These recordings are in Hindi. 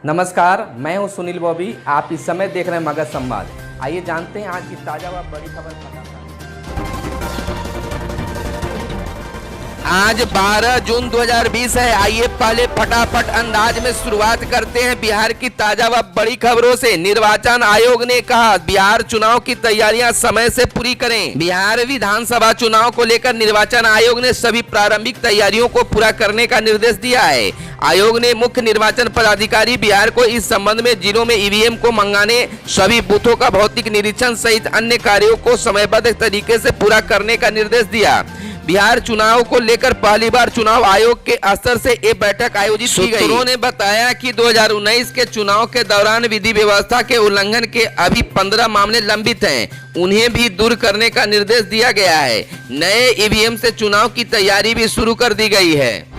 नमस्कार, मैं हूं सुनील बॉबी। आप इस समय देख रहे हैं मगध संवाद। आइए जानते हैं आज की ताजा व बड़ी खबर। आज 12 जून 2020 है। आइए पहले फटाफट अंदाज में शुरुआत करते हैं बिहार की ताजा व बड़ी खबरों से। निर्वाचन आयोग ने कहा बिहार चुनाव की तैयारियां समय से पूरी करें। बिहार विधानसभा चुनाव को लेकर निर्वाचन आयोग ने सभी प्रारंभिक तैयारियों को पूरा करने का निर्देश दिया है। आयोग ने मुख्य निर्वाचन पदाधिकारी बिहार को इस संबंध में जिलों में ईवीएम को मंगाने, सभी बूथों का भौतिक निरीक्षण सहित अन्य कार्यों को समयबद्ध तरीके से पूरा करने का निर्देश दिया। बिहार चुनाव को लेकर पहली बार चुनाव आयोग के स्तर से एक बैठक आयोजित की गई। सूत्रों ने बताया कि 2019 के चुनाव के दौरान विधि व्यवस्था के उल्लंघन के अभी 15 मामले लंबित हैं, उन्हें भी दूर करने का निर्देश दिया गया है। नए ईवीएम से चुनाव की तैयारी भी शुरू कर दी गई है।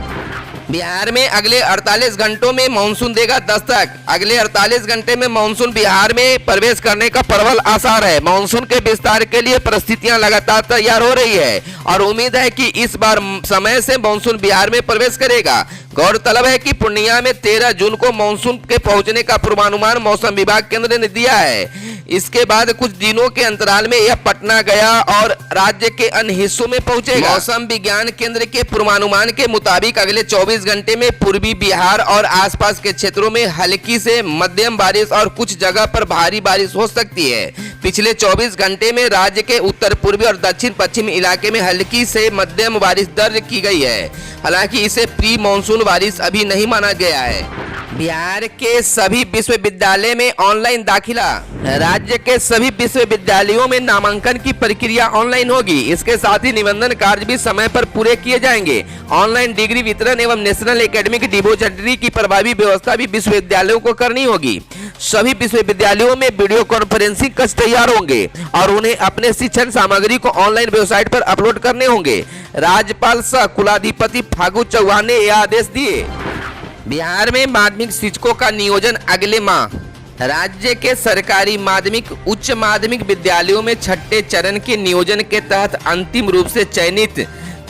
बिहार में अगले 48 घंटों में मानसून देगा दस्तक। अगले 48 घंटे में मानसून बिहार में प्रवेश करने का प्रबल आसार है। मानसून के विस्तार के लिए परिस्थितियां लगातार तैयार हो रही है और उम्मीद है कि इस बार समय से मानसून बिहार में प्रवेश करेगा। गौरतलब है कि पूर्णिया में 13 जून को मानसून के पहुंचने का पूर्वानुमान मौसम विभाग केंद्र ने दिया है। इसके बाद कुछ दिनों के अंतराल में यह पटना, गया और राज्य के अन्य हिस्सों में पहुंचेगा। मौसम विज्ञान केंद्र के पूर्वानुमान के मुताबिक अगले 24 घंटे में पूर्वी बिहार और आसपास के क्षेत्रों में हल्की से मध्यम बारिश और कुछ जगह पर भारी बारिश हो सकती है। पिछले 24 घंटे में राज्य के उत्तर पूर्वी और दक्षिण पश्चिमी इलाके में हल्की से मध्यम बारिश दर्ज की गई है। हालांकि इसे प्री मानसून बारिश अभी नहीं माना गया है। बिहार के सभी विश्वविद्यालय में ऑनलाइन दाखिला। राज्य के सभी विश्वविद्यालयों में नामांकन की प्रक्रिया ऑनलाइन होगी। इसके साथ ही निबंधन कार्य भी समय पर पूरे किए जाएंगे। ऑनलाइन डिग्री वितरण एवं नेशनल एकेडमिक डिपॉजिटरी की प्रभावी व्यवस्था भी विश्वविद्यालयों को करनी होगी। सभी विश्वविद्यालयों में वीडियो कॉन्फ्रेंसिंग कक्ष तैयार होंगे और उन्हें अपने शिक्षण सामग्री को ऑनलाइन वेबसाइट पर अपलोड करने होंगे। राज्यपाल सह कुलाधिपति फागू चौहान ने यह आदेश दिए। बिहार में माध्यमिक शिक्षकों का नियोजन अगले माह। राज्य के सरकारी माध्यमिक उच्च माध्यमिक विद्यालयों में छठे चरण के नियोजन के तहत अंतिम रूप से चयनित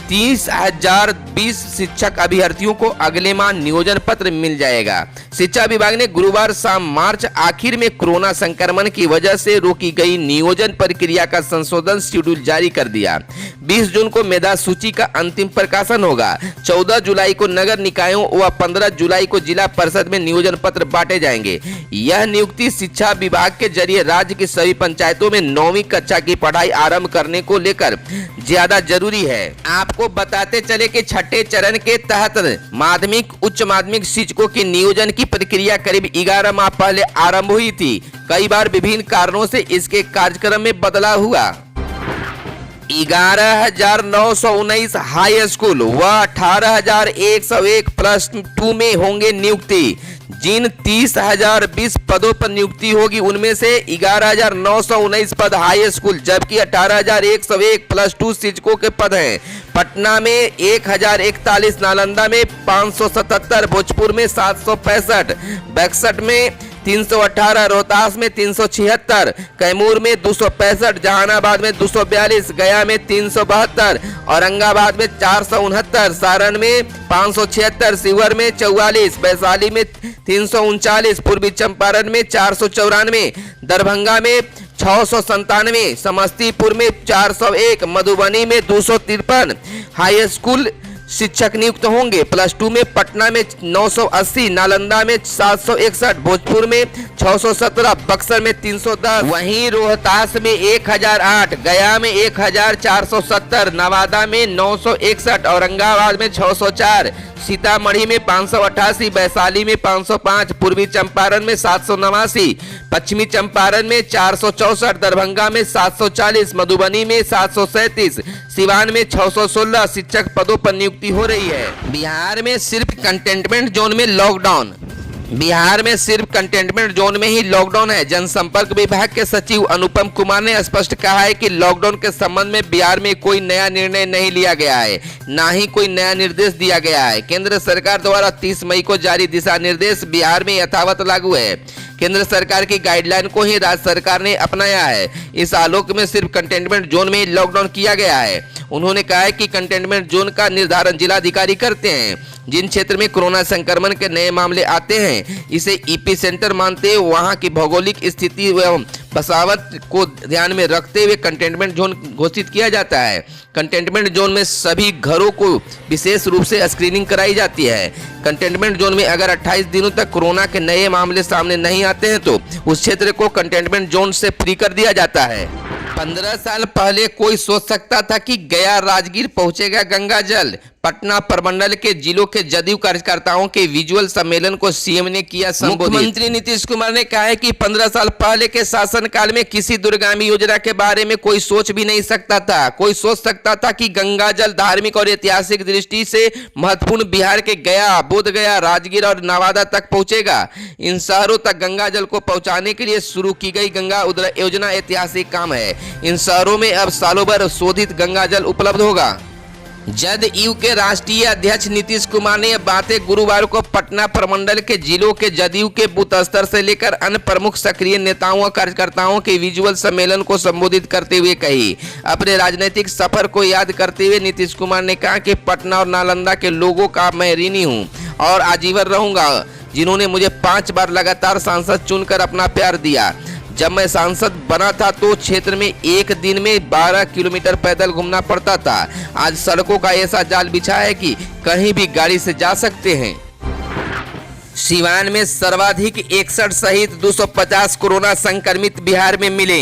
30,020 शिक्षक अभ्यर्थियों को अगले माह नियोजन पत्र मिल जाएगा। शिक्षा विभाग ने गुरुवार शाम मार्च आखिर में कोरोना संक्रमण की वजह से रोकी गई नियोजन प्रक्रिया का संशोधन शेड्यूल जारी कर दिया। 20 जून को मेधा सूची का अंतिम प्रकाशन होगा। 14 जुलाई को नगर निकायों व 15 जुलाई को जिला परिषद में नियोजन पत्र बांटे जाएंगे। यह नियुक्ति शिक्षा विभाग के जरिए राज्य की सभी पंचायतों में 9वीं कक्षा की पढ़ाई आरंभ करने को लेकर ज्यादा जरूरी है। आपको बताते चले कि छठे चरण के तहत माध्यमिक उच्च माध्यमिक शिक्षकों के नियोजन की प्रक्रिया करीब 11 माह पहले आरंभ हुई थी। कई बार विभिन्न कारणों से इसके कार्यक्रम में बदलाव हुआ। 11,919 हाई स्कूल व 18,101 प्लस 2 में होंगे नियुक्ति। जिन 30,020 पदों पर नियुक्ति होगी उनमें से 11,919 पद हाई स्कूल जबकि 18,101 प्लस 2 शिक्षकों के पद हैं। पटना में 1,041, नालंदा में 577, भोजपुर में 765, बक्सर में 318, रोहतास में 376, कैमूर में 265, जहानाबाद में 242, गया में 372, औरंगाबाद में 469, सारण में 576, शिवहर में 44, वैशाली में 339, पूर्वी चंपारण में 494, दरभंगा में 697, समस्तीपुर में 401, मधुबनी में 253 हाई स्कूल शिक्षक नियुक्त होंगे। प्लस 2 में पटना में 980, नालंदा में 761, भोजपुर में 617, बक्सर में 310, वहीं रोहतास में 1008, गया में 1470, नवादा में 961, औरंगाबाद में 604, सीतामढ़ी में 588, वैशाली में 505, पूर्वी चंपारण में 789, पश्चिमी चंपारण में 464, दरभंगा में 740, मधुबनी में 737, सिवान में 616 शिक्षक पदों पर नियुक्ति हो रही है। बिहार में सिर्फ कंटेनमेंट जोन में लॉकडाउन। बिहार में सिर्फ कंटेनमेंट जोन में ही लॉकडाउन है। जनसंपर्क विभाग के सचिव अनुपम कुमार ने स्पष्ट कहा है कि लॉकडाउन के संबंध में बिहार में कोई नया निर्णय नहीं लिया गया है, ना ही कोई नया निर्देश दिया गया है। केंद्र सरकार द्वारा 30 मई को जारी दिशा निर्देश बिहार में यथावत लागू है। केंद्र सरकार की गाइडलाइन को ही राज्य सरकार ने अपनाया है। इस आलोक में सिर्फ कंटेनमेंट जोन में लॉकडाउन किया गया है। उन्होंने कहा है कि कंटेनमेंट जोन का निर्धारण जिलाधिकारी करते हैं। जिन क्षेत्र में कोरोना संक्रमण के नए मामले आते हैं इसे ईपी सेंटर मानते हैं। वहां की भौगोलिक स्थिति एवं बसावट को ध्यान में रखते हुए कंटेनमेंट जोन घोषित किया जाता है। कंटेनमेंट जोन में सभी घरों को विशेष रूप से स्क्रीनिंग कराई जाती है। कंटेनमेंट जोन में अगर 28 दिनों तक कोरोना के नए मामले सामने नहीं आते हैं तो उस क्षेत्र को कंटेनमेंट जोन से फ्री कर दिया जाता है। 15 साल पहले कोई सोच सकता था कि गया राजगीर पहुंचेगा गंगा जल। पटना प्रमंडल के जिलों के जदयू कार्यकर्ताओं के विजुअल सम्मेलन को सीएम ने किया संबोधित। मुख्यमंत्री नीतीश कुमार ने कहा है कि 15 साल पहले के शासनकाल में किसी दूरगामी योजना के बारे में कोई सोच भी नहीं सकता था। कोई सोच सकता था कि गंगा जल धार्मिक और ऐतिहासिक दृष्टि से महत्वपूर्ण बिहार के गया, बोधगया, राजगीर और नवादा तक पहुंचेगा। इन शहरों तक गंगा जल को पहुंचाने के लिए शुरू की गई गंगा उद्रा योजना ऐतिहासिक काम है। इन शहरों में अब सालों भर शोधित गंगा जल उपलब्ध होगा। जदयू के राष्ट्रीय अध्यक्ष नीतीश कुमार ने यह बातें गुरुवार को पटना प्रमंडल के जिलों के जदयू के बूथ स्तर से लेकर अन्य प्रमुख सक्रिय नेताओं और कार्यकर्ताओं के विजुअल सम्मेलन को संबोधित करते हुए कही। अपने राजनीतिक सफर को याद करते हुए नीतीश कुमार ने कहा कि पटना और नालंदा के लोगों का मैं ऋणी हूँ और आजीवन रहूंगा, जिन्होंने मुझे 5 बार लगातार सांसद चुनकर अपना प्यार दिया। जब मैं सांसद बना था तो क्षेत्र में एक दिन में 12 किलोमीटर पैदल घूमना पड़ता था। आज सड़कों का ऐसा जाल बिछा है कि कहीं भी गाड़ी से जा सकते हैं। सिवान में सर्वाधिक 61 सहित 250 कोरोना संक्रमित बिहार में मिले।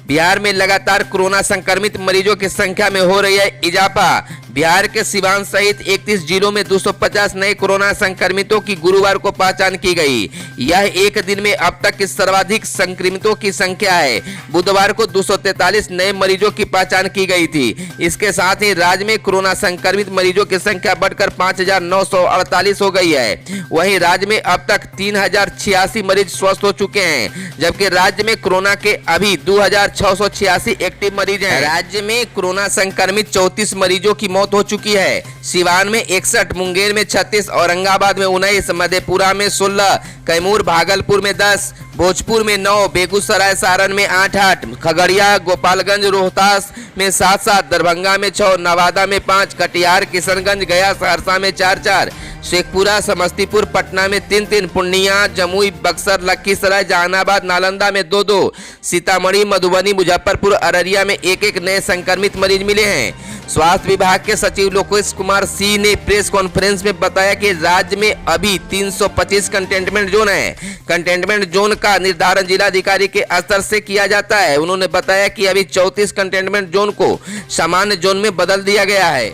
बिहार में लगातार कोरोना संक्रमित मरीजों की संख्या में हो रही है इजाफा। बिहार के सिवान सहित 31 जिलों में 250 नए कोरोना संक्रमितों की गुरुवार को पहचान की गई। यह एक दिन में अब तक की सर्वाधिक संक्रमितों की संख्या है। बुधवार को 243 नए मरीजों की पहचान की गई थी। इसके साथ ही राज्य में कोरोना संक्रमित मरीजों की संख्या बढ़कर 5,948 हो गई है। वहीं राज्य में अब तक 3,086 मरीज स्वस्थ हो चुके हैं, जबकि राज्य में कोरोना के अभी 2,686 एक्टिव मरीज हैं। राज्य में कोरोना संक्रमित 34 मरीजों की मौत हो चुकी है। सिवान में 61, मुंगेर में 36, औरंगाबाद में 19, मधेपुरा में 16, कैमूर भागलपुर में 10, भोजपुर में 9, बेगूसराय सारण में 8, खगड़िया गोपालगंज रोहतास में 7, दरभंगा में 6, नवादा में 5, कटिहार किशनगंज गया सहरसा में 4, शेखपुरा समस्तीपुर पटना में 3, पूर्णिया जमुई बक्सर लखीसराय जहानाबाद नालंदा में 2, सीतामढ़ी मधुबनी मुजफ्फरपुर अररिया में 1 नए संक्रमित मरीज मिले हैं। स्वास्थ्य विभाग के सचिव लोकेश कुमार सिंह ने प्रेस कॉन्फ्रेंस में बताया कि राज्य में अभी 325 कंटेनमेंट जोन है। कंटेनमेंट जोन का निर्धारण जिलाधिकारी के स्तर से किया जाता है। उन्होंने बताया कि अभी 34 कंटेनमेंट जोन को सामान्य जोन में बदल दिया गया है।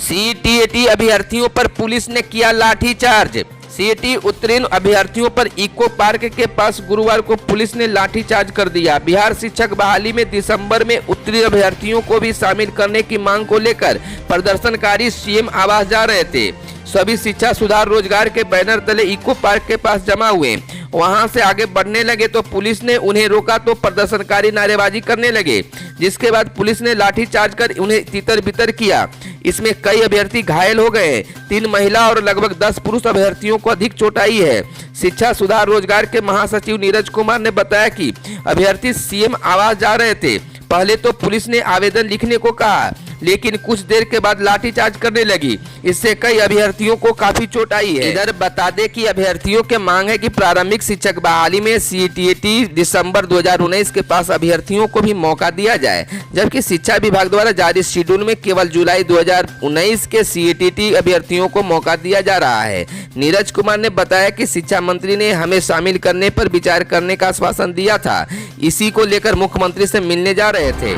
सीटीईटी अभ्यर्थियों पर पुलिस ने किया लाठीचार्ज। सीईटी उत्तीर्ण अभ्यर्थियों पर इको पार्क के पास गुरुवार को पुलिस ने लाठीचार्ज कर दिया। बिहार शिक्षक बहाली में दिसंबर में उत्तीर्ण अभ्यर्थियों को भी शामिल करने की मांग को लेकर प्रदर्शनकारी सीएम आवास जा रहे थे। सभी शिक्षा सुधार रोजगार के बैनर तले इको पार्क के पास जमा हुए। वहां से आगे बढ़ने लगे तो पुलिस ने उन्हें रोका तो प्रदर्शनकारी नारेबाजी करने लगे, जिसके बाद पुलिस ने लाठीचार्ज कर उन्हें तितर बितर किया। इसमें कई अभ्यर्थी घायल हो गए। 3 महिला और लगभग 10 पुरुष अभ्यर्थियों को अधिक चोट आई है। शिक्षा सुधार रोजगार के महासचिव नीरज कुमार ने बताया कि अभ्यर्थी सीएम आवास जा रहे थे। पहले तो पुलिस ने आवेदन लिखने को कहा, लेकिन कुछ देर के बाद लाठीचार्ज करने लगी। इससे कई अभ्यर्थियों को काफी चोट आई है। इधर बता दें कि अभ्यर्थियों के मांग है कि प्रारंभिक शिक्षक बहाली में सीटीईटी दिसंबर 2019 के पास अभ्यर्थियों को भी मौका दिया जाए, जबकि शिक्षा विभाग द्वारा जारी शेड्यूल में केवल जुलाई 2019 के सीटीईटी अभ्यर्थियों को मौका दिया जा रहा है। नीरज कुमार ने बताया कि शिक्षा मंत्री ने हमें शामिल करने पर विचार करने का आश्वासन दिया था। इसी को लेकर मुख्यमंत्री से मिलने जा रहे थे।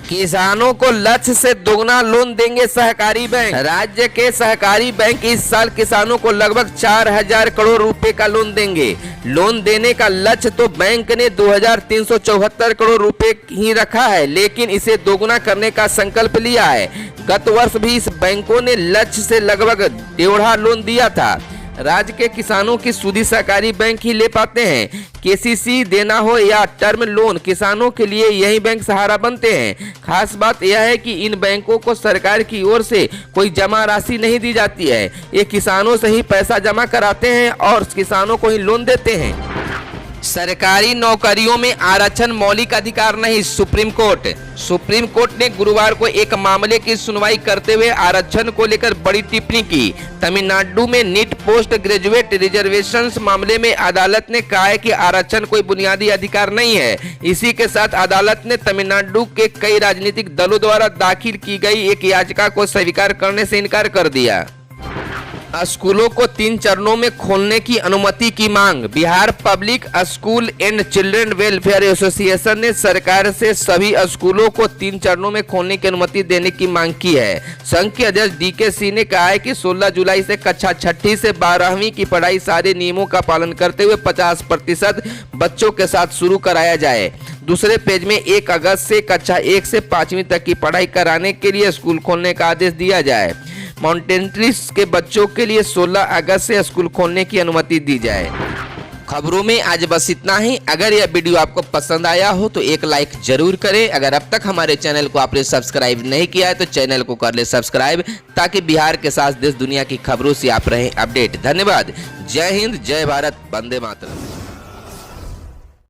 किसानों को लक्ष्य से दोगुना लोन देंगे सहकारी बैंक। राज्य के सहकारी बैंक इस साल किसानों को लगभग 4,000 करोड़ रुपए का लोन देंगे। लोन देने का लक्ष्य तो बैंक ने 2,374 करोड़ रुपए ही रखा है, लेकिन इसे दोगुना करने का संकल्प लिया है। गत वर्ष भी इस बैंकों ने लक्ष्य से लगभग 1.5 लोन दिया था। राज्य के किसानों की सुधी सहकारी बैंक ही ले पाते हैं। केसीसी देना हो या टर्म लोन, किसानों के लिए यही बैंक सहारा बनते हैं। खास बात यह है कि इन बैंकों को सरकार की ओर से कोई जमा राशि नहीं दी जाती है। ये किसानों से ही पैसा जमा कराते हैं और किसानों को ही लोन देते हैं। सरकारी नौकरियों में आरक्षण मौलिक अधिकार नहीं, सुप्रीम कोर्ट ने गुरुवार को एक मामले की सुनवाई करते हुए आरक्षण को लेकर बड़ी टिप्पणी की। तमिलनाडु में नीट पोस्ट ग्रेजुएट रिजर्वेशंस मामले में अदालत ने कहा है कि आरक्षण कोई बुनियादी अधिकार नहीं है। इसी के साथ अदालत ने तमिलनाडु के कई राजनीतिक दलों द्वारा दाखिल की गई एक याचिका को स्वीकार करने से इनकार कर दिया। स्कूलों को 3 चरणों में खोलने की अनुमति की मांग। Bihar public school and children welfare association ने सरकार से सभी स्कूलों को 3 चरणों में खोलने की अनुमति देने की मांग की है। संघ के अध्यक्ष DK सिंह ने कहा है कि 16 जुलाई से कक्षा 6ठी से 12वीं की पढ़ाई सारे नियमों का पालन करते हुए 50% बच्चों के साथ शुरू कराया जाए। दूसरे पेज में 1 अगस्त से कक्षा 1 से 5वीं तक की पढ़ाई कराने के लिए स्कूल खोलने का आदेश दिया जाए। माउंटेनियरिंग के बच्चों के लिए 16 अगस्त से स्कूल खोलने की अनुमति दी जाए। खबरों में आज बस इतना ही। अगर यह वीडियो आपको पसंद आया हो तो एक लाइक जरूर करें। अगर अब तक हमारे चैनल को आपने सब्सक्राइब नहीं किया है तो चैनल को कर ले सब्सक्राइब, ताकि बिहार के साथ देश दुनिया की खबरों से आप रहें अपडेट। धन्यवाद। जय हिंद, जय भारत, वंदे मातरम।